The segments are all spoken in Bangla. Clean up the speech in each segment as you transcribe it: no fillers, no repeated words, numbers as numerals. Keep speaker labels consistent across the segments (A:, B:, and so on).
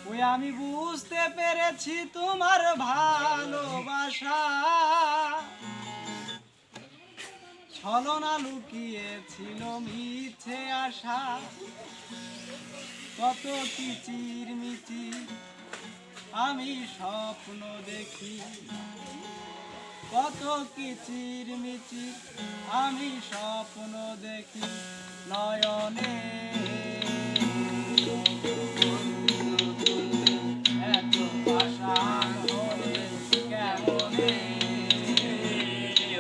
A: ওই আমি বুঝতে পেরেছি তোমার ভালোবাসা ছলনা লুকিয়েছিল মিছে আশা কত কিচির মিচির আমি স্বপ্ন দেখি কত কিচির মিচির আমি স্বপ্ন দেখি নয়নে এত পাষাণ হলে কেমনে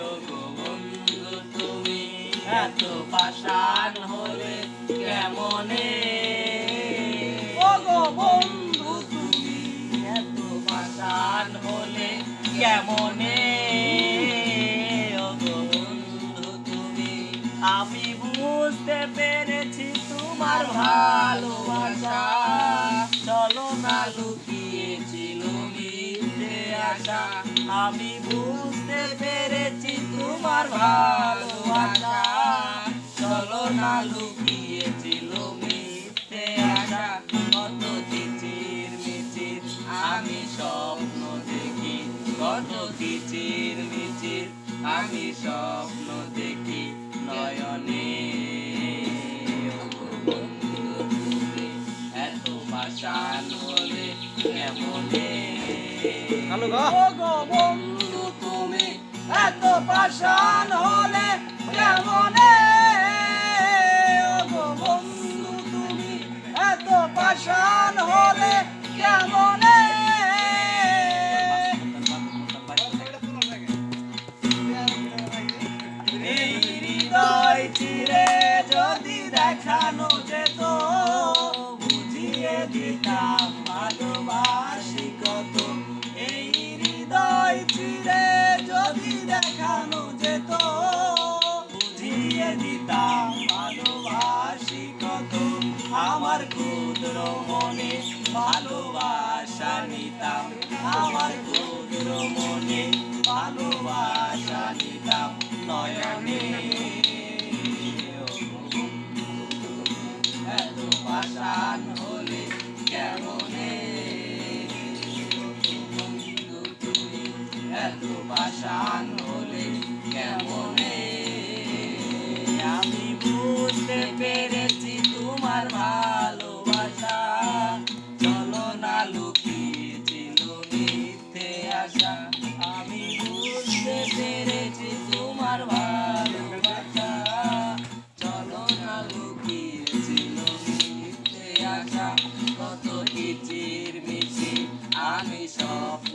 B: ওগো বন্ধু তুমি
A: এত পাষাণ হলে কেমনে ওগো বন্ধু তুমি এত পাষাণ হলে কেমনে
B: ওগো বন্ধু তুমি
A: আমি বুঝতে পেরেছি তোমার ভালোবাসা চলো না
B: লুকিয়েছিল মিথ্যে আশা
A: আমি বুঝতে পেরেছি তোমার ভালোবাসা
B: চলো না লুকিয়েছিল মিথ্যে আশা কত কিচির মিচির আমি স্বপ্ন দেখি কত কিচির মিচির আমি স্বপ্ন দেখি নয়নে ওগো বন্ধু তুমি এত পাষাণ হলে কেমনে
A: ওগো বন্ধু তুমি এত পাষাণ হলে কেমনে ওগো বন্ধু তুমি এত পাষাণ হলে কেমনে এই হৃদয় চিরে যদি দেখানো যেত বুঝিয়ে দিতাম ভালোবাসি কত এই হৃদয় চিরে যদি দেখানো যেত বুঝিয়ে দিতাম ভালোবাসি কত আমার ক্ষুদ্র মনে ভালোবাসা নিতাম আমার ক্ষুদ্র মনে ভালোবাসা নিতাম নয়নে
B: এত পাষাণ হলে কেমনে বন্ধু তুমি এত পাষাণ হলে কেমনে
A: আমি বুঝতে পেরেছি তোমার ভালোবাসা
B: চলো না লুকিয়েছিল মিথ্যে আশা
A: আমি বুঝতে পেরেছি তোমার ভালোবাসা
B: চলো না লুকিয়েছিল মিথ্যে আশা কত কিচির মিচির আমি স্বপ্ন